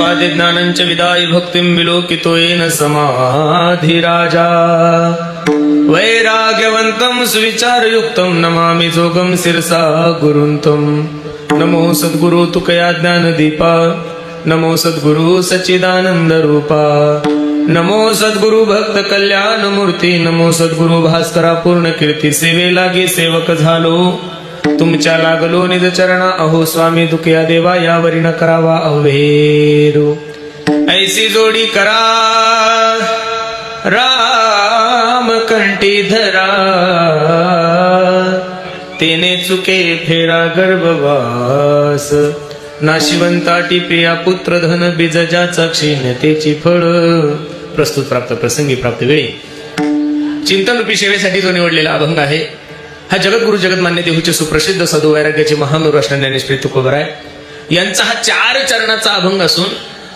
विद्यावादि ज्ञानञ्च विदाय भक्तिं विलोकितो येन समाधिराजा वैराग्यवन्तं सुविचारयुक्तं नमामि जोगं शिरसा गुरुन्तं नमो सद्गुरु तुकया ज्ञानदीपा नमो सद्गुरु सच्चिदानंद रूपा नमो सद्गुरु भक्त कल्याण मूर्ती नमो सद्गुरु भास्करा पूर्ण कीर्ती सेवे लागे सेवक झालो तुमच्या लागलो निज चरणा अहो स्वामी दुखया देवा यावरी न करावा अवेरो ऐसी जोडी करा राम कंठी धरा तेने चुके फेरा गर्भवास नाशिवंताटी प्रिया पुत्र धन बीज ज्याचा क्षीणतेची फळ प्रस्तुत प्राप्त प्रसंगी प्राप्त वेळी चिंतन रूपी सेवेसाठी जो निवडलेला अभंग आहे हा जगद्गुरु जगतमान्य देहूचे सुप्रसिद्ध साधू वैराग्याचे महामेरू असणारे ज्ञानेश्वरी तुकोबराय यांचा हा 4 चरणाचा अभंग असून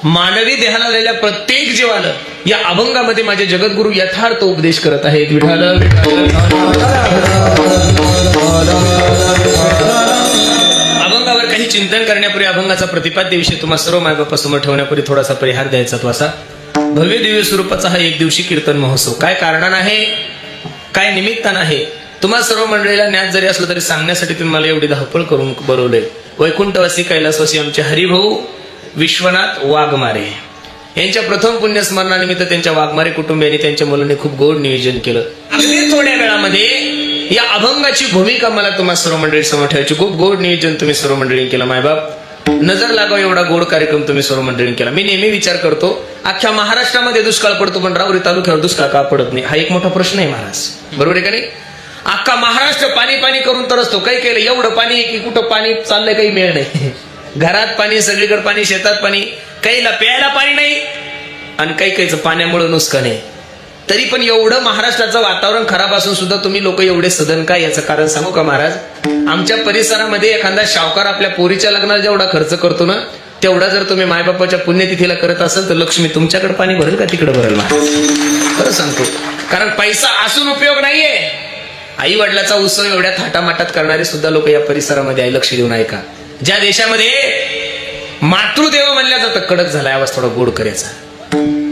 मानवी देहाला आलेल्या प्रत्येक जीवाला या अभंगामध्ये माझे जगद्गुरु यथार्थ उपदेश करत आहेत. विठाल अभंगावर काही चिंतन करण्यापूर्वी अभंगाचा प्रतिपाद्य विषय तुम्हाला सर्व मायबापासमोर ठेवण्यापूर्वी थोडासा परिहार द्यायचा तो असा. भव्य दिव्य स्वरूपाचा हा एक दिवशी कीर्तन महोत्सव काय कारणानं आहे, काय निमित्तानं आहे, तुम्हाला सर्व मंडळीला ज्ञात जरी असलं तरी सांगण्यासाठी तुम्ही मला एवढी धावपळ करून बोलवले. वैकुंठवासी कैलासवासी आमचे हरिभाऊ विश्वनाथ वाघमारे यांच्या प्रथम पुण्यस्मरणानिमित्त त्यांच्या वाघमारे कुटुंबियांनी त्यांच्या मुलांनी खूप गोड नियोजन केलं. अगदी थोड्या वेळामध्ये या अभंगाची भूमिका मला तुम्हाला सर्व मंडळी समोर ठेवायची. खूप गोड नियोजन तुम्ही सर्व मंडळी केलं. मायबाप नजर लागाव एवढा गोड कार्यक्रम तुम्ही सर्व मंडळी केला. मी नेहमी विचार करतो अख्ख्या महाराष्ट्रामध्ये दुष्काळ पडतो पण राहुरी तालुक्यावर दुष्काळ का पडत नाही, हा एक मोठा प्रश्न आहे महाराज. बरोबर आहे का नाही? अख्खा महाराष्ट्र पाणी पाणी करून तरसतो. काही केलं एवढं पाणी की कुठं पाणी चाललंय काही मिळ नाही. घरात पाणी, सगळीकडे पाणी, शेतात पाणी, काहीला प्यायला पाणी नाही आणि काही काहीचं पाण्यामुळे नुकसान आहे. तरी पण एवढं महाराष्ट्राचं वातावरण खराब असून सुद्धा तुम्ही लोक एवढे सदन काय, याचं कारण सांगू का महाराज? आमच्या परिसरामध्ये एखादा शावकार आपल्या पोरीच्या लग्नाला जेवढा खर्च करतो ना तेवढा जर तुम्ही मायबापाच्या पुण्यतिथीला करत असाल तर लक्ष्मी तुमच्याकडे पाणी भरेल का तिकडे भरेल महाराज? खरं सांगतो. कारण पैसा असून उपयोग नाहीये. आई वडिलाचा उत्सव एवढ्या थाटामाटात करणारे सुद्धा लोक या परिसरामध्ये आहे. लक्ष देऊन ऐका. ज्या देशामध्ये मातृदेव म्हणल्या जातं, कडक झालाय आवाज थोडा गोड करायचा.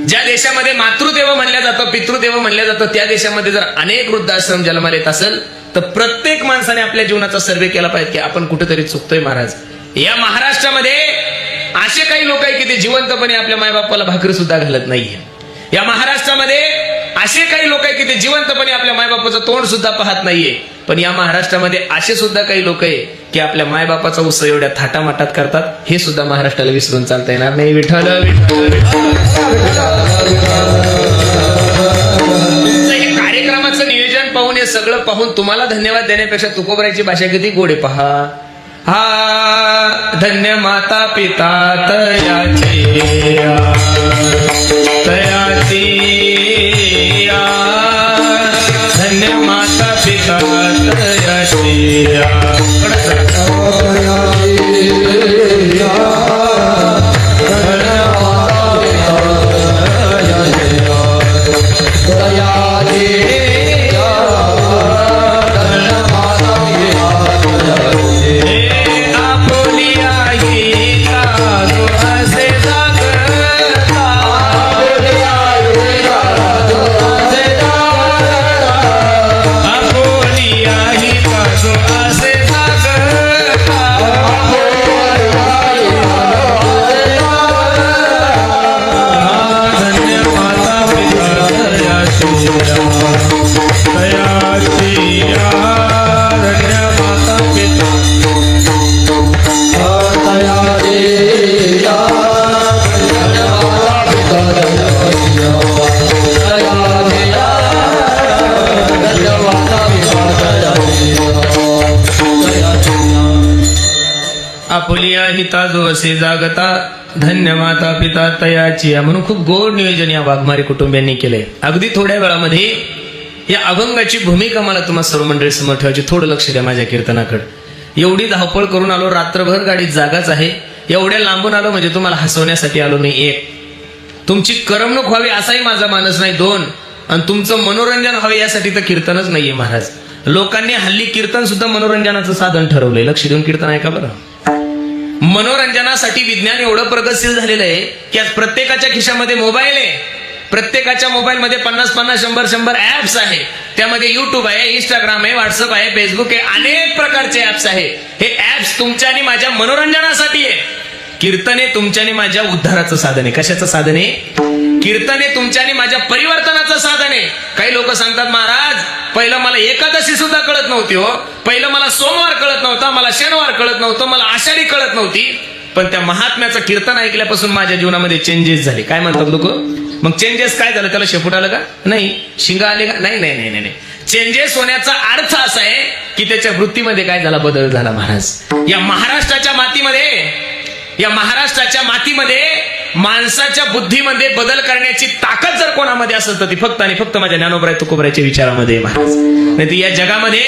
ज्या देशामध्ये मातृदेव म्हणल्या जातं, पितृदेव म्हणल्या जातं, त्या देशामध्ये जर अनेक वृद्धाश्रम जन्माला येत असेल तर प्रत्येक माणसाने आपल्या जीवनाचा सर्वे केला पाहिजे की आपण कुठेतरी चुकतोय महाराज. या महाराष्ट्रामध्ये असे काही लोक आहे की ते जिवंतपणे आपल्या मायबापाला भाकरी सुद्धा घालत नाहीये. या महाराष्ट्रामध्ये असे काही लोक आहे की ते जिवंतपणे आपल्या मायबापाचं तोंड सुद्धा पाहत नाहीये. पण या महाराष्ट्रामध्ये असे सुद्धा काही लोक आहे की आपल्या मायबापाचा उत्सव एवढ्या थाटामाटात करतात. हे सुद्धा महाराष्ट्राला विसरून चालता येणार नाही. विठ्ठल हे कार्यक्रमाचं नियोजन पाहून, हे सगळं पाहून तुम्हाला धन्यवाद देण्यापेक्षा तुकोबरायची भाषा किती गोडे पहा. हा धन्य माता पिता तयाची धन्य माता पिता तयाची आपुलिया हिता जो असे जागता धन्य माता पिता तयाची म्हणून खूप गोड नियोजन या वाघमारे कुटुंबियांनी केलंय. अगदी थोड्या वेळामध्ये या अभंगाची भूमिका मला तुम्हाला सर्व मंडळी समोर ठेवायची. थोडं लक्ष द्या माझ्या कीर्तनाकडे. एवढी धावपळ करून आलो, रात्रभर गाडीत जागाच आहे. एवढ्या लांबून आलो म्हणजे तुम्हाला हसवण्यासाठी आलो नाही. 1 तुमची करमणूक व्हावी असाही माझा मानस नाही. 2 आणि तुमचं मनोरंजन व्हावे यासाठी तर कीर्तनच नाहीये महाराज. लोकांनी हल्ली कीर्तन सुद्धा मनोरंजनाचं साधन ठरवलंय. लक्ष देऊन कीर्तन ऐका बरं. मनोरंजनासाठी विज्ञान एवढं प्रगतशील झालेलं आहे की आज प्रत्येकाच्या खिशामध्ये मोबाईल आहे. प्रत्येकाच्या मोबाईलमध्ये 50-50, 100-100 ऍप्स आहे. त्यामध्ये युट्यूब आहे, इंस्टाग्राम आहे, व्हॉट्सअप आहे, फेसबुक आहे, अनेक प्रकारचे ऍप्स आहे. हे ऍप्स तुमच्या आणि माझ्या मनोरंजनासाठी आहे. कीर्तने तुमच्या आणि माझ्या उद्धाराचं साधन आहे. कशाचं साधन आहे? कीर्तने तुमच्या आणि माझ्या परिवर्तनाचं साधन आहे. काही लोक सांगतात, महाराज पहिलं मला एकादशी सुद्धा कळत नव्हती हो, पहिलं मला सोमवार कळत नव्हता, मला शनिवार कळत नव्हतं, मला आषाढी कळत नव्हती, पण त्या महात्म्याचं कीर्तन ऐकल्यापासून माझ्या जीवनामध्ये चेंजेस झाले. काय म्हणतात लोक? मग चेंजेस काय झालं? त्याला शेपूट आलं का? नाही. शिंगा आले का? नाही नाही नाही नाही. चेंजेस होण्याचा अर्थ असा आहे की त्याच्या वृत्तीमध्ये काय झाला? बदल झाला. महाराज या महाराष्ट्राच्या मातीमध्ये माणसाच्या बुद्धीमध्ये बदल करण्याची ताकद जर कोणामध्ये असेल तर ती फक्त आणि फक्त माझ्या ज्ञानोबराय तुकोबरायच्या विचारामध्ये महाराज. नाही या जगामध्ये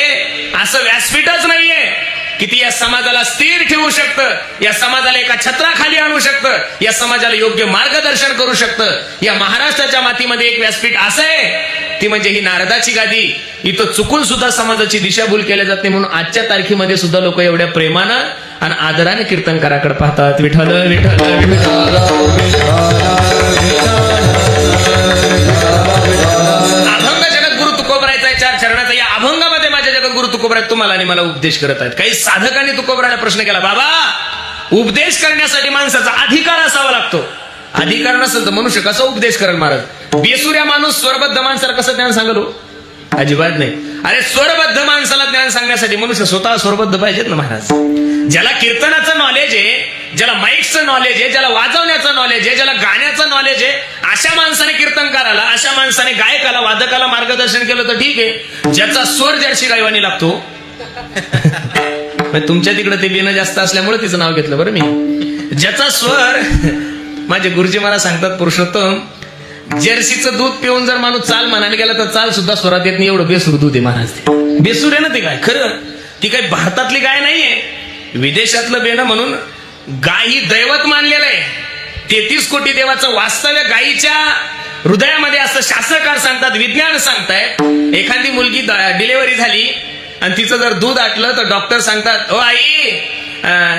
असं व्यासपीठच नाहीये की ती या समाजाला स्थिर ठेवू शकतं, या समाजाला एका छत्राखाली आणू शकतं, या समाजाला योग्य मार्गदर्शन करू शकतं. या महाराष्ट्राच्या मातीमध्ये एक व्यासपीठ असं आहे, ती म्हणजे ही नारदाची गादी. इथं चुकून सुद्धा समाजाची दिशाभूल केल्या जाते. म्हणून आजच्या तारखेमध्ये सुद्धा लोक एवढ्या प्रेमानं आणि आदराने कीर्तनकाराकडे पाहतात. विठ्ठल विठ्ठल विठ्ठल. अभंग जगद्गुरु तुकोबरायचा आहे 4 चरणाचा. या अभंगामध्ये माझ्या जगद्गुरु तुकोबराय तुम्हाला आणि मला उपदेश करत आहेत. काही साधकांनी तुकोबरायला प्रश्न केला, बाबा उपदेश करण्यासाठी माणसाचा अधिकार असावा लागतो. अधिकार नसेल तर मनुष्य कसा उपदेश करेल? महाराज बेसुऱ्या माणूस स्वरबद्ध माणसाला कसं ज्ञान सांगलो? अजिबात नाही. अरे स्वरबद्ध माणसाला ज्ञान सांगण्यासाठी मनुष्य स्वतः स्वरबद्ध पाहिजेत ना महाराज. ज्याला कीर्तनाचं नॉलेज आहे, ज्याला माईकचं नॉलेज आहे, ज्याला वाजवण्याचं नॉलेज आहे, ज्याला गाण्याचं नॉलेज आहे, अशा माणसाने कीर्तनकाराला, अशा माणसाने गायकाला, वादकाला मार्गदर्शन केलं तर ठीक आहे. ज्याचा स्वर जर्शी गायवानी लागतो तुमच्या तिकडे ते बेनं जास्त असल्यामुळे तिचं नाव घेतलं बरं मी. ज्याचा स्वर माझे गुरुजी मला सांगतात, पुरुषोत्तम जर्सीचं दूध पिऊन जर माणूस चाल म्हणायला गेला तर चाल सुद्धा स्वरात येत नाही, एवढं बेसूर दूध आहे महाराज. बेसूर आहे ना ते गाय. खरं ती काही भारतातली गाय नाहीये, विदेशातलं बेनं म्हणून गाय ही दैवत मानलेलं आहे. 33 कोटी देवाचं वास्तव्य गायीच्या हृदयामध्ये असं शास्त्रकार सांगतात, विज्ञान सांगताय. एखादी मुलगी डिलिव्हरी झाली आणि तिचं जर दूध आटलं तर डॉक्टर सांगतात, ओ आई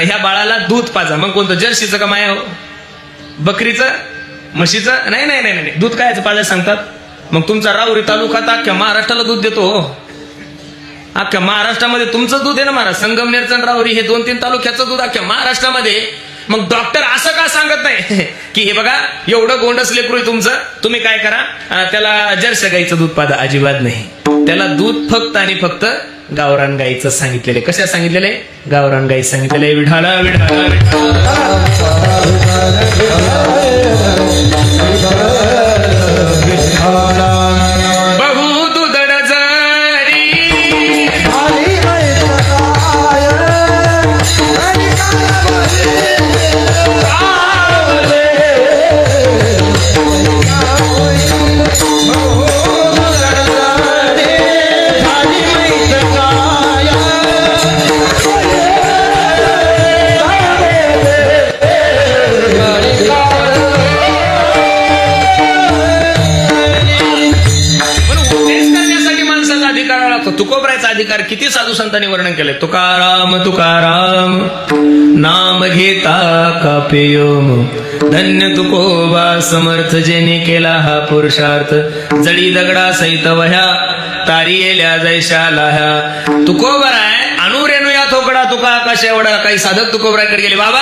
ह्या बाळाला दूध पाजा. मग कोणतं? जर्सीचं का माया? बकरीचं, म्हशीचं? नाही नाही नाही नाही, दूध कायचं पाजायचं सांगतात. मग तुमचा राहुरी तालुका तर अख्ख्या महाराष्ट्राला दूध देतो. अख्ख्या महाराष्ट्रामध्ये तुमचं दूध आहे ना महाराज. संगमनेरचं राहुरी हे 2-3 तालुक्याचं दूध अख्ख्या महाराष्ट्रामध्ये. मग डॉक्टर असं का सांगत नाही की हे बघा एवढं गोंडस लेकरू आहे तुमचं, तुम्ही काय करा, त्याला जर्सी गाईचं दूध पाजा? अजिबात नाही. त्याला दूध फक्त आणि फक्त गावरान गाईचं सांगितलेलं आहे. कशा सांगितलेलं आहे? गावरान गाई सांगितलेलं आहे. विठाला विठाला बहु दुधड जरी तुकोबरायचा अधिकार किती साधू संतांनी वर्णन केलंय. तुकाराम तुकाराम नाम घेता कापेयोम, धन्य तुकोबा समर्थ जेने केला हा पुरुषार्थ, जडी दगडा सहित वह्या तारी येल्या जैशा लाह्या. तुकोबराय अनुरेणू या थोकडा तुका आकाश एवढा. काही साधक तुकोबरायकडे गेले, बाबा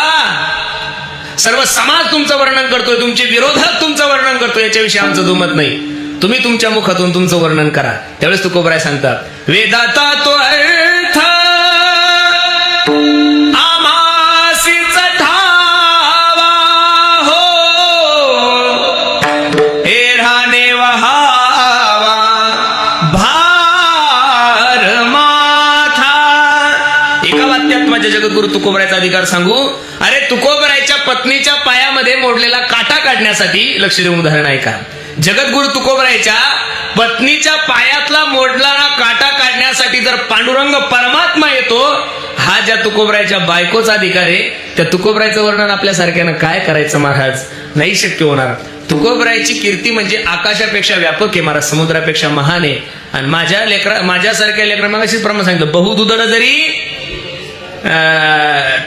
सर्व समाज तुमचं वर्णन करतोय, तुमचे विरोधक तुमचं वर्णन करतोय, याच्याविषयी आमचं दुमत नाही, तुम्ही तुमच्या मुखातून तुमचं वर्णन करा. त्यावेळेस तुकोबराय सांगतात, वेदाता तो अर्थ आमासीच ठावा हो, एढाने वहावा भार माथा. एका वाक्यात माझ्या जगद्गुरु तुकोबरायचा अधिकार सांगू. अरे तुकोबरायच्या पत्नीच्या पायामध्ये मोडलेला काटा काढण्यासाठी, लक्ष देऊन उदाहरण ऐका, जगद्गुरु तुकोबरायच्या पत्नीच्या पायातला मोडलेला काटा काढण्यासाठी जर पांडुरंग परमात्मा येतो, हा ज्या तुकोबरायच्या बायकोचा अधिकार आहे, त्या तुकोबरायचं वर्णन आपल्यासारख्यानं काय करायचं महाराज? नाही शक्य होणार. तुकोबरायची कीर्ती म्हणजे आकाशापेक्षा व्यापक आहे महाराज, समुद्रापेक्षा महान आहे. आणि माझ्यासारख्या लेकरा मग अशीच प्रमाण सांगितलं, बहु दुधड जरी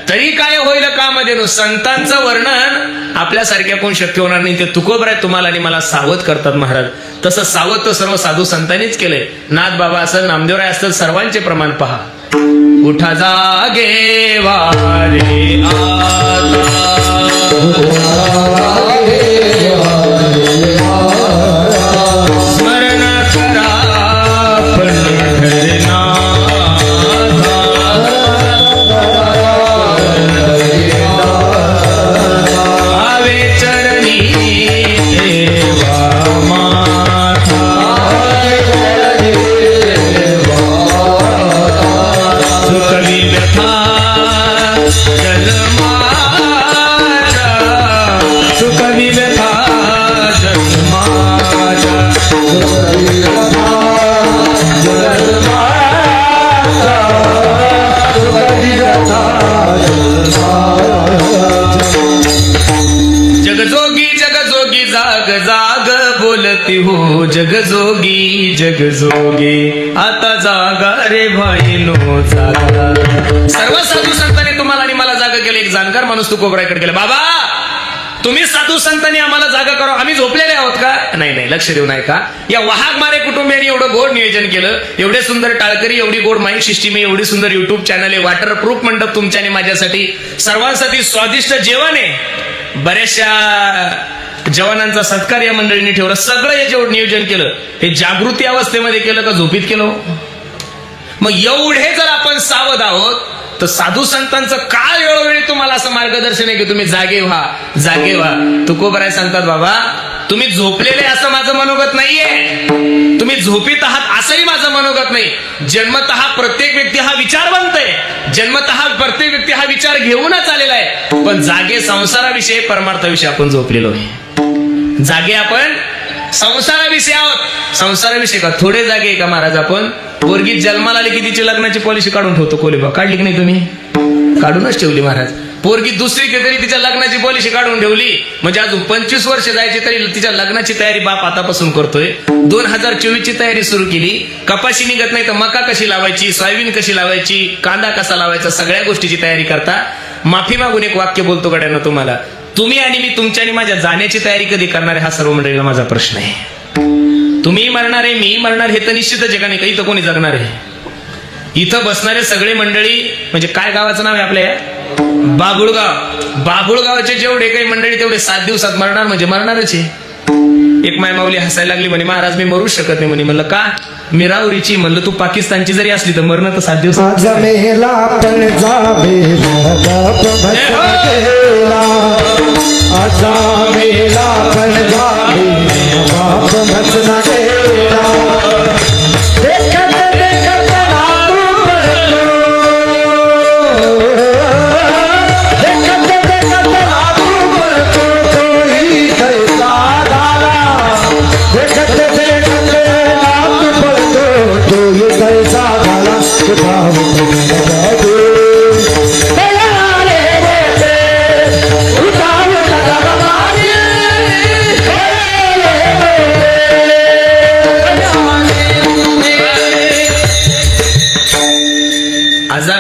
तरी काय होईल कामधेनू. संतांचं वर्णन आपल्यासारख्या कोण शक्य होणार नाही. ते तुकोबराय तुम्हाला आणि मला सावध करतात महाराज. तसं सावध तर सर्व साधू संतांनीच केलंय. नाथ बाबा असं, नामदेवराय असतं, सर्वांचे प्रमाण पहा. उठा जागे वारे आता, स्मरण करा पंढरनाथा, आवे चरणी देवा माता, सुखवी व्यथा जन्माचा, सुखवी व्यथा जन्माचा, सुखवी व्यथा जन्माचा, सुखवी व्यथा जगजोगी जगजोगी जाग जाग बोलती हो, जगजोगी जगजोगी आता जागा रे भाई नो जागा. सर्व साधू संतांनी तुम्हाला आणि मला जागा केलं. एक जाणकार माणूस तू कोबराकडे गेला, बाबा तुम्ही साधू संतांनी आम्हाला जागा करा, आम्ही झोपलेले आहोत का? नाही नाही, लक्ष देऊ नये का. या वाहागमारे कुटुंबियांनी एवढं गोड नियोजन केलं, एवढे सुंदर टाळकरी, एवढी गोड माईक सिस्टीम, एवढी सुंदर युट्यूब चॅनल आहे, वॉटरप्रूफ मंडप तुमच्या आणि माझ्यासाठी, सर्वांसाठी स्वादिष्ट जेवण आहे, बऱ्याचशा जवानांचा सत्कार या मंडळींनी ठेवला. सगळं याच्यावर नियोजन केलं. हे जागृती अवस्थेमध्ये केलं का झोपीत केलं? मग एवढे जर आपण सावध आहोत तर साधू संतांचं काय वेळोवेळी तुम्हाला असं मार्गदर्शन आहे की तुम्ही जागे व्हा, जागे व्हा. तुकोबराय सांगतात, बाबा तुम्ही झोपलेले असं माझं मनोगत नाहीये, तुम्ही झोपीत आहात असंही माझं मनोगत नाही. जन्मतः प्रत्येक व्यक्ती हा विचारवंत आहे, जन्मतः प्रत्येक व्यक्ती हा विचार घेऊनच आलेला आहे. पण जागे संसाराविषयी, परमार्थाविषयी आपण झोपलेलो आहे. जागे आपण संसाराविषयी आहोत. संसाराविषयी का थोडे जागे आहे का महाराज आपण? पोरगी जन्माला आली की तिची लग्नाची पॉलिसी काढून ठेवतो. कोलेबा काढली की नाही तुम्ही? काढूनच ठेवली महाराज. पोरगी दुसरी तरी तिच्या लग्नाची पॉलिसी काढून ठेवली, म्हणजे अजून 25 वर्ष जायची तरी तिच्या लग्नाची तयारी बाप आतापासून करतोय. 2024 ची तयारी सुरू केली. कपाशी निघत नाही तर मका कशी लावायची, सोयाबीन कशी लावायची, कांदा कसा लावायचा, सगळ्या गोष्टीची तयारी करता. माफी मागून एक वाक्य बोलतो गड्यांना तुम्हाला, तुम्ही आणि मी तुमच्या आणि माझ्या जाण्याची तयारी कधी करणार आहे हा सर्व मंडळीला माझा प्रश्न आहे. तुम्ही मरणार आहे, मी मरणार, हे तर निश्चितच आहे का नाही? काही तर कोणी जगणार आहे. इथं बसणारे सगळे मंडळी, म्हणजे काय गावाचं नाव आहे आपल्या? बाबुळगाव. बाबुळगावचे जेवढे काही मंडळी तेवढे 7 दिवसात मरणार, म्हणजे मरणारच आहे. एक मायमाऊली हसायला लागली, म्हणे महाराज मी मरूच शकत नाही. म्हणे, म्हणलं का? मी राहुरीची. म्हणलं तू पाकिस्तानची जरी असली तर मरणं तर 7 दिवसात.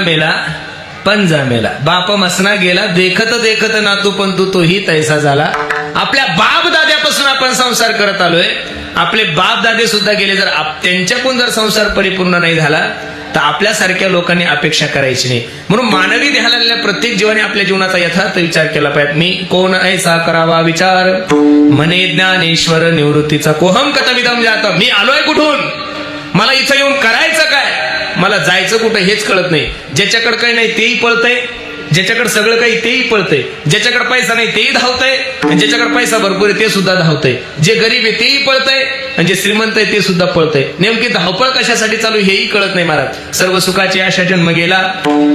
मेला पंजा मेला, बाप मसना गेला, देखत देखत नातू पण तोही तैसा झाला. आपल्या बाप दाद्यापासून आपण संसार करत आलोय. आपले बाप दादे सुद्धा गेले. जर त्यांच्याकडून जर संसार परिपूर्ण नाही झाला तर आपल्यासारख्या लोकांनी अपेक्षा करायची नाही. म्हणून मानवी देहाला प्रत्येक जीवाने आपल्या जीवनाचा यथार्थ विचार केला पाहिजे. मी कोण ऐसा करावा विचार, मने ज्ञानेश्वर निवृत्तीचा कोहम कथमिदम जात. मी आलोय कुठून, मला इथं येऊन करायचं काय, मला जायचं कुठं हेच कळत नाही. ज्याच्याकडे काही नाही तेही पळतंय, ज्याच्याकडे सगळं काही तेही पळतंय, ज्याच्याकडे पैसा नाही तेही धावतंय, आणि ज्याच्याकडे पैसा भरपूर आहे ते सुद्धा धावतंय. जे गरीब आहे तेही पळतंय, आणि जे श्रीमंत आहे ते सुद्धा पळतंय. नेमकी धावपळ कशासाठी चालू हेही कळत नाही महाराज. सर्व सुखाची आशा जन्म गेला,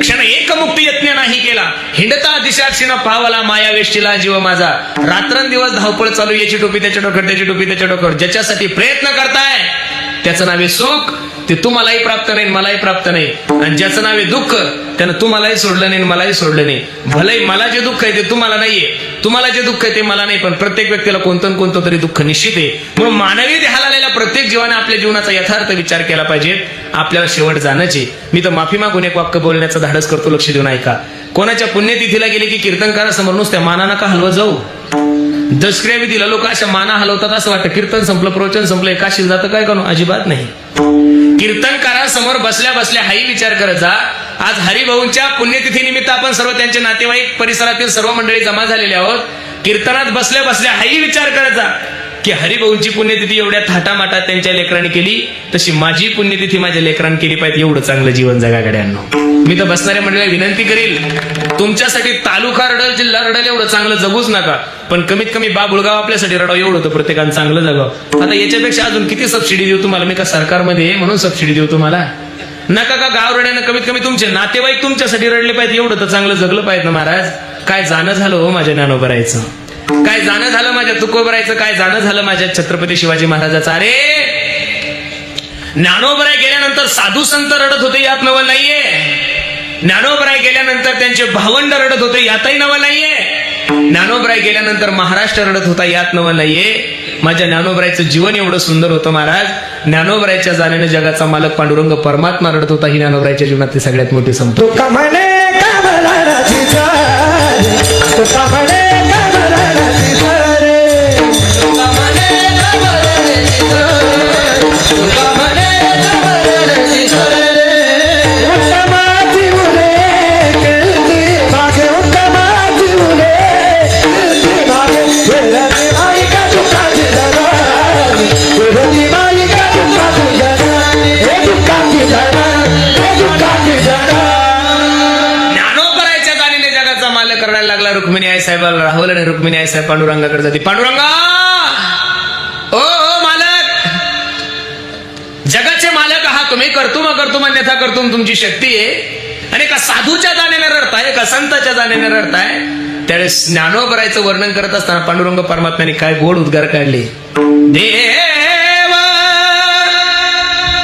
क्षण एक मुक्ती यत्न नाही केला, हिंडता दिशा क्षीण पावला माया वेष्टीला जीव माझा. रात्रंदिवस धावपळ चालू, याची टोपी त्याच्या डोक्यावर, त्याची टोपी त्याच्या डोक्यावर. ज्याच्यासाठी प्रयत्न करताय त्याचं नाव आहे सुख, ते तुम्हालाही प्राप्त नाही मलाही प्राप्त नाही. आणि ज्याचं नाव आहे दुःख त्यानं तुम्हालाही सोडलं नाही मलाही सोडलं नाही. भलेही मला जे दुःख आहे ते तुम्हाला नाहीये, तुम्हाला जे दुःख आहे ते मला नाही, पण प्रत्येक व्यक्तीला कोणतं कोणतं तरी दुःख निश्चित आहे. म्हणून मानवी देहाला आलेल्या प्रत्येक जीवाने आपल्या जीवनाचा यथार्थ विचार केला पाहिजे. आपल्याला शेवट जाण्याची. मी तर माफी मागून एक वाक्य बोलण्याचं धाडस करतो, लक्ष देऊन ऐका. कोणाच्या पुण्यतिथीला गेले की कीर्तनकारासमोर नुसत्या मानानं का हलवत जाऊ. दसऱ्या विधीला लोक अशा माना हलवतात असं वाटतं कीर्तन संपलं प्रवचन संपलं एकाशी जातं काय करू. अजिबात नाही. कीर्तनकारासमोर बसल्या बसल्या हाही विचार करत जा. आज हरिभाऊंच्या पुण्यतिथीनिमित्त आपण सर्व त्यांचे नातेवाईक परिसरातील सर्व मंडळी जमा झालेले आहोत. कीर्तनात बसल्या बसल्या हाही विचार करत जा की हरिभाऊंची पुण्यतिथी एवढ्या थाटामाटात त्यांच्या लेकरांनी केली, तशी माझी पुण्यतिथी माझ्या लेकरांनी केली पाहिजे. एवढं चांगलं जीवन जगा गड्यांनो. मी तर बसणाऱ्या मंडळीला विनंती करेल, तुमच्यासाठी तालुका रडल जिल्हा रडल एवढं चांगलं जगूच नका, पण कमीत कमी बाबुळगाव आपल्यासाठी रडावं एवढं तर प्रत्येकानं चांगलं जगावं. आता याच्यापेक्षा अजून किती सबसिडी देऊ तुम्हाला. मी का सरकारमध्ये आहे म्हणून सबसिडी देऊ तुम्हाला. नका का गाव रडण्यानं कमीत कमी तुमचे नातेवाईक तुमच्यासाठी रडले पाहिजे एवढं तर चांगलं जगलं पाहिजे ना महाराज. काय जाणं झालं हो माझ्या ज्ञानोबरायचं, काय जाणं झालं माझ्या तुकोबरायचं, काय जाणं झालं माझ्या छत्रपती शिवाजी महाराजाचं. अरे ज्ञानोबराय गेल्यानंतर साधू संत रडत होते यात नवल नाहीये. ज्ञानोबराय गेल्यानंतर त्यांचे भावंड रडत होते यातही नवल नाहीये. ज्ञानोबराय गेल्यानंतर महाराष्ट्र रडत होता यात नवल नाहीये. माझ्या ज्ञानोबरायचं जीवन एवढं सुंदर होतं महाराज. ज्ञानोबरायच्या जाण्याने जगाचा मालक पांडुरंग परमात्मा रडत होता. ही ज्ञानोबरायच्या जीवनातली सगळ्यात मोठी संपत्ती. रुक्मिणी आई साहेबाला राहुल आणि रुक्मिणी आई साहेब पांडुरंगाकडे जाते. पांडुरंगा ओ मालक, जगाचे मालक आहात तुम्ही. करतुम अन्यथा करतुम तुमची शक्ती आहे. आणि एका साधूच्या जाण्याने रडताय, एका संताच्या जाण्याने रडताय. त्यावेळेस ज्ञानोबरायचं वर्णन करत असताना पांडुरंग परमात्म्याने काय गोड उद्गार काढले. देव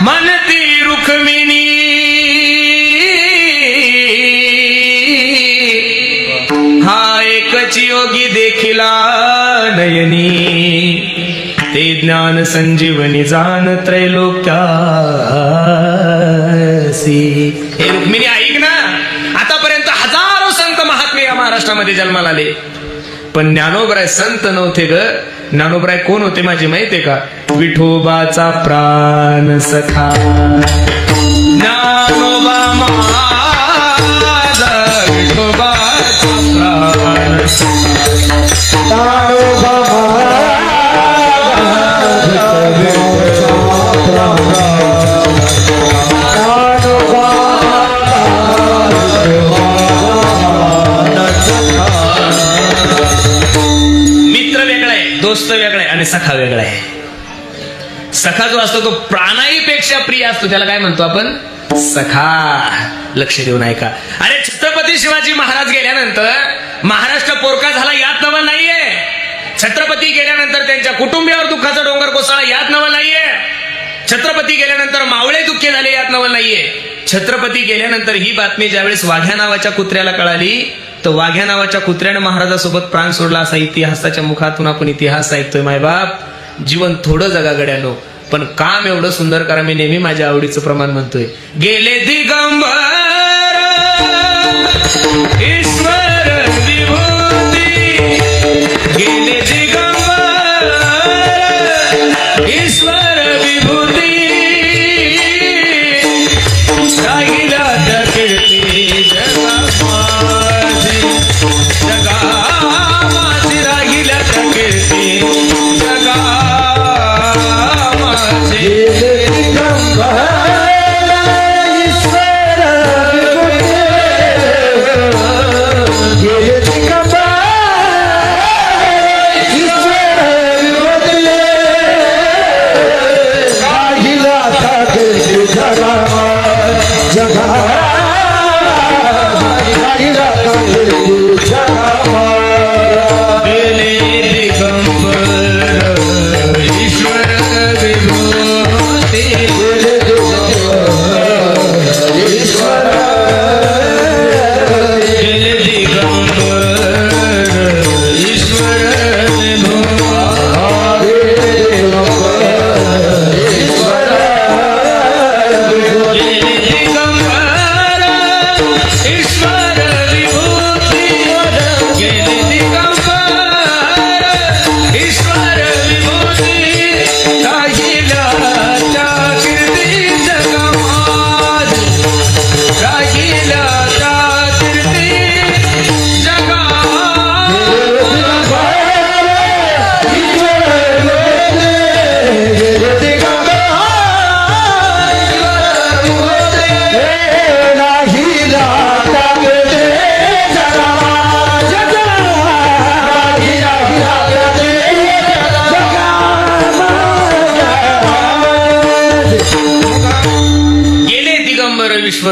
म्हणती रुक्मिणी हा एकच योगी देखिला नयनी, ते ज्ञान संजीवनी जाण त्रैलोक्यासी. हे रुक्मिणी ऐक ना, आतापर्यंत हजारो संत महात्मे या महाराष्ट्रामध्ये जन्माला आले, पण ज्ञानोबराय संत नव्हते ग. ज्ञानोबराय कोण होते माझी माहितीये का? विठोबाचा प्राण सखा ज्ञानोबा माझा, विठोबाचा प्राण मित्र वेगळा आहे, दोस्त वेगळा आहे आणि सखा वेगळा आहे. सखा जो असतो तो प्राणाईपेक्षा प्रिय असतो, त्याला काय म्हणतो आपण? सखा. लक्ष देऊन ऐका. अरे छत्रपती शिवाजी महाराज गेल्यानंतर महाराष्ट्र पोरका झाला यात नवल नाहीये. छत्रपती गेल्यानंतर त्यांच्या कुटुंबियावर दुःखाचा डोंगर कोसळला यात नवल नाहीये. छत्रपती गेल्यानंतर मावळे दुःखी झाले यात नवल नाहीये. छत्रपती गेल्यानंतर ही बातमी ज्यावेळेस वाघ्या नावाच्या कुत्र्याला कळाली, तर वाघ्या नावाच्या कुत्र्याने महाराजासोबत प्राण सोडला असा इतिहासाच्या मुखातून आपण इतिहास ऐकतोय. मायबाप, जीवन थोडं जगा गड्यानो, पण काम एवढं सुंदर करा. मी नेहमी माझ्या आवडीचं प्रमाण म्हणतोय. गेले दिगंबर ईश्वर विभूती, गेले दिगंबर ईश्वर विभूती, राहिला त्या कीर्ती जगा माझी, राहिल्या त्या कीर्ती जगा माझी. ईश्वर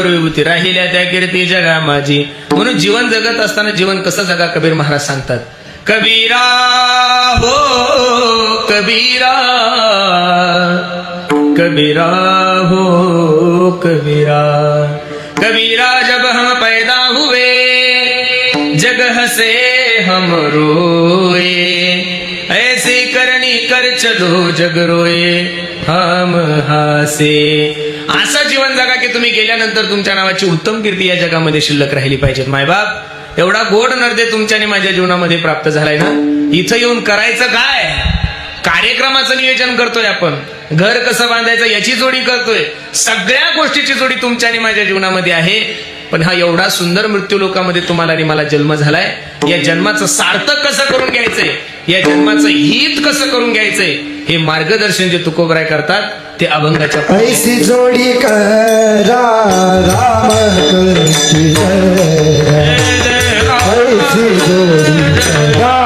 अंगावर विभूती राहिल्या त्या कीर्ती जगा माझी. म्हणून जीवन जगत असताना जीवन कसं जगा कबीर महाराज सांगतात. कबीरा हो कबीरा, कबीरा हो कबीरा, कबीरा जब हम पैदा हुए जग हसे हम रोए, ऐसी करणी कर चलो जग रोए हम हासे. असं जीवन जगा की तुम्ही गेल्यानंतर तुमच्या नावाची उत्तम कीर्ती या जगामध्ये शिल्लक राहिली पाहिजेत. मायबाप एवढा गोड नर्दे तुमच्या आणि माझ्या जीवनामध्ये प्राप्त झालाय ना, इथं येऊन करायचं काय? कार्यक्रमाचं नियोजन करतोय आपण, घर कसं बांधायचं याची जोडी करतोय, सगळ्या गोष्टीची जोडी तुमच्या आणि माझ्या जीवनामध्ये आहे. पण हा एवढा सुंदर मृत्यू लोकामध्ये तुम्हाला आणि मला जन्म झालाय, या जन्माचं सार्थक कसं करून घ्यायचंय, या जन्माचं हित कसं करून घ्यायचंय, हे मार्गदर्शन जे तुकोबराय करतात ते अभंगाच्या ऐसी जोडी करा राम करती ऐसी जोडी करा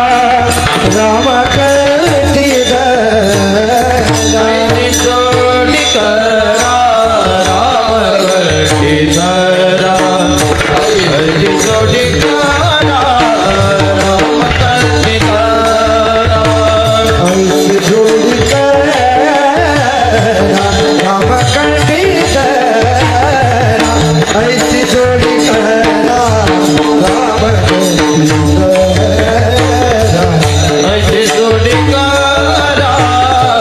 राम करती जोडी करा राम करती ऐसी जोडी करा राम करती ऐसी जोडी राम करती ऐसी जोडी करा राम ऐसी जोडी करा राम करती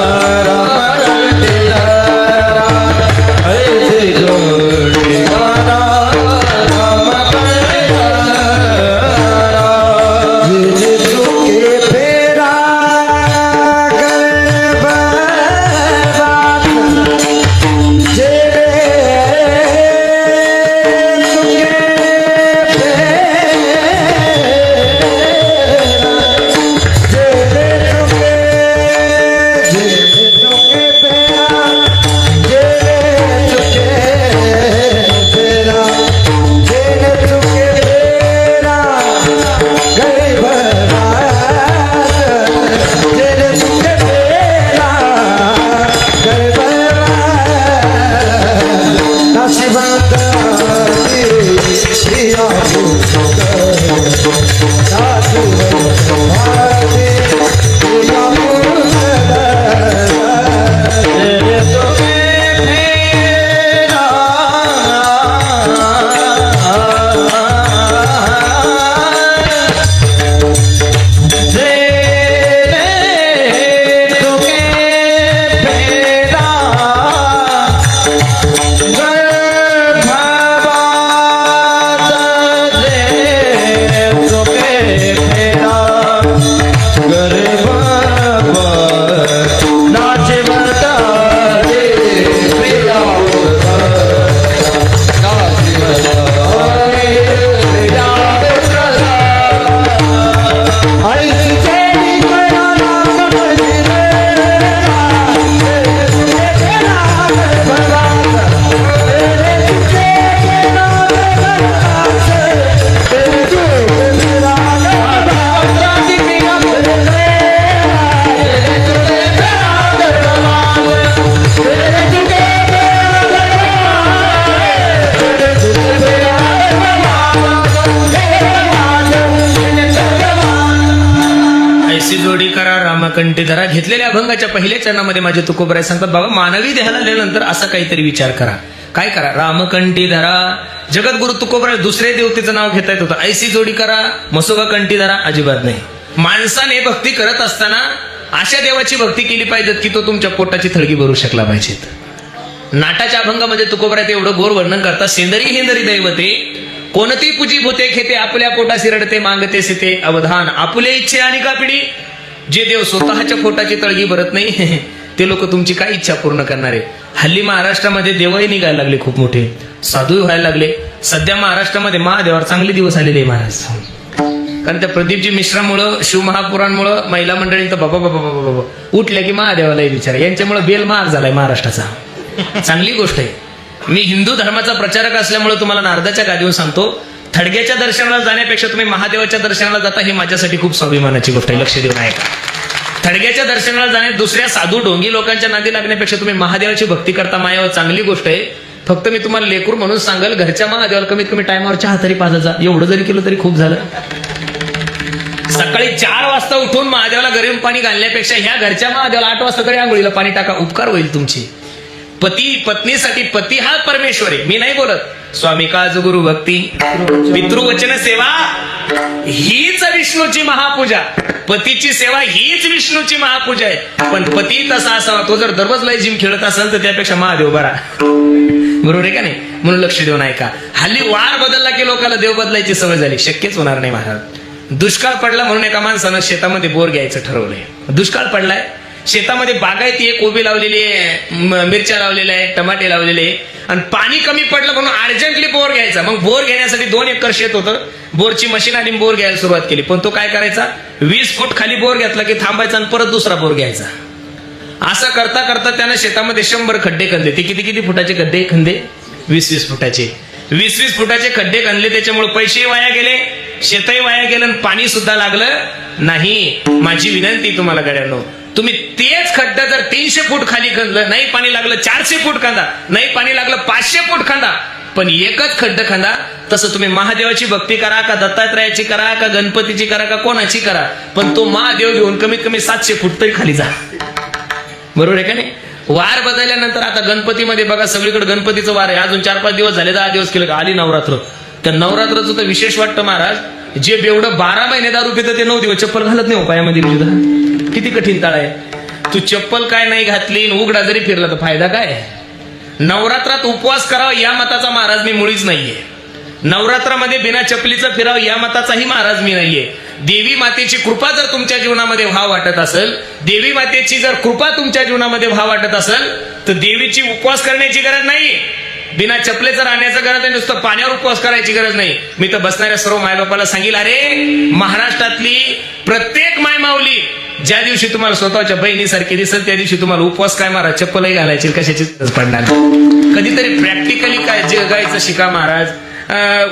ऐसी जोडी करा राम करती चुके फेरा कंठीधरा. घेतलेल्या अभंगाच्या पहिल्या चरणामध्ये माझे तुकोबराय सांगतात, बाबा मानवी देहाला आल्यानंतर असा काहीतरी विचार करा. काय करा? रामकंठीधरा. जगद्गुरु तुकोबराय दुसरे देवतेचं नाव घेता येत होतं. ऐसी जोडी करा, मसोबा कंठीधरा अजिबात नाही. माणसाने भक्ती करत असताना अशा देवाची भक्ती केली पाहिजे की तो तुमच्या पोटाची थळगी भरू शकला पाहिजेत. नाटाच्या अभंगामध्ये तुकोबराय ते एवढं गोर वर्णन करतात. सेंदरी हेंदरी दैवते कोणती पूजी भूते खेते, आपल्या पोटाशी रडते मागते सीते अवधान, आपुले इच्छे आणि कापिडी. जे देव स्वतःच्या पोटाची तळगी भरत नाही ते लोक तुमची काय इच्छा पूर्ण करणार आहे. हल्ली महाराष्ट्रामध्ये देवही निघायला लागले, खूप मोठे साधू व्हायला लागले. सध्या महाराष्ट्रामध्ये महादेवावर चांगले दिवस आलेले महाराज. कारण त्या प्रदीपजी मिश्रामुळं, शिवमहापुराणमुळं महिला मंडळी तर बाबा बाबा बाबा बाबा उठल्या की महादेवालाही विचार. यांच्यामुळे बेल महाग झालाय महाराष्ट्राचा. चांगली गोष्ट आहे. मी हिंदू धर्माचा प्रचारक असल्यामुळे तुम्हाला नारदाच्या गादीवर सांगतो, थडग्याच्या दर्शनाला जाण्यापेक्षा तुम्ही महादेवाच्या दर्शनाला जाता हे माझ्यासाठी खूप स्वाभिमानाची गोष्ट आहे. लक्ष देऊन ऐका. थडग्याच्या दर्शनाला जाणे दुसऱ्या साधू ढोंगी लोकांच्या नादी लागण्यापेक्षा तुम्ही महादेवाची भक्ती करता मायावर चांगली गोष्ट आहे. फक्त मी तुम्हाला लेकरू म्हणून सांगेल, घरच्या महादेवाला कमीत कमी टायमावर चहा तरी पाजायचा. एवढं जरी केलं तरी खूप झालं. सकाळी 4 वाजता उठून महादेवाला गरम पाणी घालण्यापेक्षा ह्या घरच्या महादेवाला 8 वाजता तरी आंघोळीला पाणी टाका, उपकार होईल तुमची. पती पत्नीसाठी, पती हा परमेश्वर आहे. मी नाही बोलत स्वामी काज गुरु भक्ती पितृवचन सेवा हीच विष्णूची महापूजा. पतीची सेवा हीच विष्णूची महापूजा आहे. पण पती तसा असावा, तो जर दररोज लय जिम खेळत असेल तर त्यापेक्षा महादेव बरा. बरोबर आहे का नाही? म्हणून लक्ष देऊ नये का? हल्ली वार बदलला की लोकांना देव बदलायची सवय झाली. शक्यच होणार नाही महाराज. दुष्काळ पडला म्हणून एका माणसानं शेतामध्ये बोर घ्यायचं ठरवलंय. दुष्काळ पडलाय, शेतामध्ये बागायती आहे, कोबी लावलेली आहे, मिरच्या लावलेल्या आहे, टमाटे लावलेले आहे, आणि पाणी कमी पडलं म्हणून अर्जंटली बोर घ्यायचा. मग बोर घेण्यासाठी 2 एकर शेत होतं. बोरची मशीन आली, बोर घ्यायला सुरुवात केली. पण तो काय करायचा, 20 फूट खाली बोर घेतला की थांबायचा आणि परत दुसरा बोर घ्यायचा. असं करता करता त्यानं शेतामध्ये 100 खड्डे खणले. ते किती फुटाचे खड्डे खणले? 20-20 फुटाचे. 20-20 फुटाचे खड्डे खणले. त्याच्यामुळे पैसेही वाया गेले, शेतही वाया गेलं, आणि पाणी सुद्धा लागलं नाही. माझी विनंती तुम्हाला गड्यांनो, तुम्ही तेच खड्डा जर 300 फूट खाली खणलं, नाही पाणी लागलं 400 फूट खांदा, नाही पाणी लागलं 500 फूट खांदा, पण एकच खड्ड खांदा. तसं तुम्ही महादेवाची भक्ती करा, का दत्तात्रयाची करा, का गणपतीची करा, का कोणाची करा, पण तो महादेव घेऊन कमीत कमी 700 फूट तरी खाली जा. बरोबर आहे का नाही? वार बदलल्यानंतर आता गणपतीमध्ये बघा, सगळीकडे गणपतीचं वार आहे. अजून 4-5 दिवस झाले, 10 दिवस केलं, आली नवरात्र. त्या नवरात्राचं तर विशेष वाटतं महाराज. जे बेवढं 12 महिने दारू पितं ते 9 दिवस चप्पल घालत नाही हो पायामध्ये. किती कठीण ताळ आहे. तू चप्पल काय नाही घातली, उघडा जरी फिरला तर फायदा काय? नवरात्रात उपवास करावा या मताचा महाराज मी मुळीच नाहीये. नवरात्रामध्ये बिना चपलीचं फिरावं या मताचाही महाराज मी नाहीये. देवी मातेची कृपा जर तुमच्या जीवनामध्ये व्हाव वाटत असेल, देवी मातेची जर कृपा तुमच्या जीवनामध्ये व्हाव वाटत असेल, तर देवीची उपवास करण्याची गरज नाही, बिना चपलेचं राहण्याचं गरज नाही, नुसतं पाण्यावर उपवास करायची गरज नाही. मी तर बसणाऱ्या सर्व मायबापाला सांगेल, अरे महाराष्ट्रातली प्रत्येक मायमाऊली ज्या दिवशी तुम्हाला स्वतःच्या बहिणीसारखी दिसेल त्या दिवशी तुम्हाला उपवास काय महाराज, चप्पलही घालायची कशाची पडणार. कधीतरी प्रॅक्टिकली काय जगायचं शिका महाराज.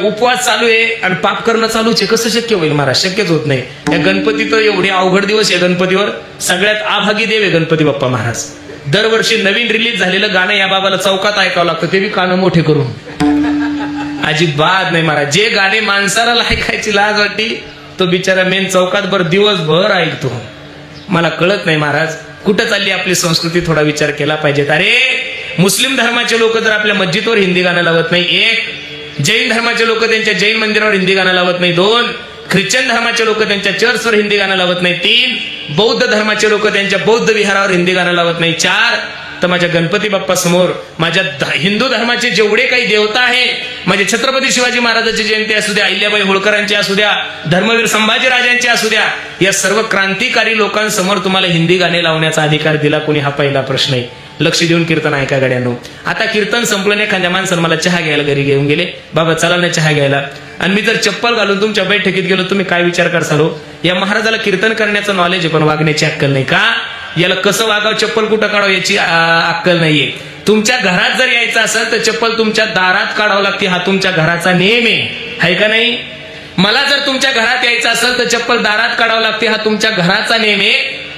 उपवास चालू आहे आणि पाप करणं चालूच आहे, कसं शक्य होईल महाराज? शक्यच होत नाही. या गणपती तर एवढे अवघड दिवस आहे गणपतीवर. सगळ्यात आभागी देव आहे गणपती बाप्पा महाराज. दरवर्षी नवीन रिलीज झालेलं गाणं या बाबाला चौकात ऐकावं लागतं, ते बी कानं मोठे करून. अजिबात नाही महाराज. जे गाणे माणसाला ऐकायची लाज वाटती तो बिचारा मेन चौकात दिवसभर ऐकतो. मला कळत नाही महाराज, कुठं चालली आपली संस्कृती? थोडा विचार केला पाहिजे. अरे मुस्लिम धर्माचे लोक जर आपल्या मस्जिदवर हिंदी गाणं लावत नाही, 1. जैन धर्माचे लोक त्यांच्या जैन मंदिरावर हिंदी गाणं लावत नाही, 2. ख्रिश्चन धर्माचे लोक त्यांच्या चर्चवर हिंदी गाणं लावत नाही, 3. बौद्ध धर्माचे लोक त्यांच्या बौद्ध विहारावर हिंदी गाणं लावत नाही, 4. तर माझ्या गणपती बाप्पा समोर माझ्या हिंदू धर्माचे जेवढे काही देवता आहे, माझे छत्रपती शिवाजी महाराजांची जयंती असू द्या, अहिल्याबाई होळकरांची असू द्या, धर्मवीर संभाजी राजांची असू द्या, या सर्व क्रांतिकारी लोकांसमोर तुम्हाला हिंदी गाणे लावण्याचा अधिकार दिला कोणी? हा पहिला प्रश्न आहे. लक्ष देऊन कीर्तन ऐका गड्यांनो. आता कीर्तन संपलं, एखाद्या माणसानं मला चहा घ्यायला घरी घेऊन गेले, बाबा चला ना चहा घ्यायला, आणि मी जर चप्पल घालून तुमच्या बैठकीत गेलो, तुम्ही काय विचार करसाल? हो, या महाराजाला कीर्तन करण्याचं नॉलेज आहे पण वागण्याची अक्कल नाही का? याला कसं वागावं, चप्पल कुठं काढावं याची अक्कल नाहीये. तुमच्या घरात जर यायचं असेल तर चप्पल तुमच्या दारात काढावं लागते, हा तुमच्या घराचा नियम आहे का नाही? मला जर तुमच्या घरात यायचं असेल तर चप्पल दारात काढावं लागते, हा तुमच्या घराचा नियम आहे.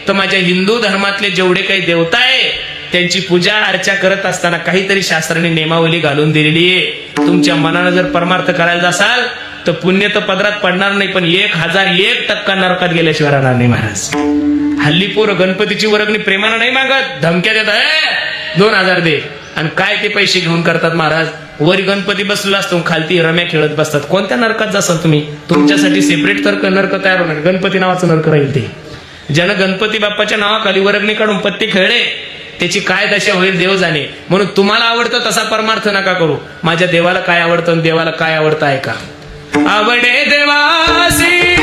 तर माझ्या हिंदू धर्मातले जेवढे काही देवता आहे त्यांची पूजा अर्चा करत असताना काहीतरी शास्त्राने नियमावली घालून दिलेली आहे. तुमच्या मनानं जर परमार्थ करायला असाल तर पुण्य तर पदरात पडणार नाही, पण 1001% नरकात गेल्याशिवाय राहणार नाही महाराज. हल्ली पोरं गणपतीची वर्गणी प्रेमानं नाही मागत, धमक्या देतात 2000 दे, आणि काय ते पैसे घेऊन करतात महाराज. वरी गणपती बसलेला असतो, खालती रम्या खेळत बसतात. कोणत्या नरकात जासाल तुम्ही? तुमच्यासाठी सेपरेट तर नरक तयार होणार, गणपती नावाचं नरक राहील ते. ज्यानं गणपती बाप्पाच्या नावाखाली वर्गणी काढून पत्ते खेळले त्याची काय दशा होईल देव जाणे. म्हणून तुम्हाला आवडतं तसा परमार्थ नका करू. माझ्या देवाला काय आवडतं आणि देवाला काय आवडतं ऐका. आवडे देवासी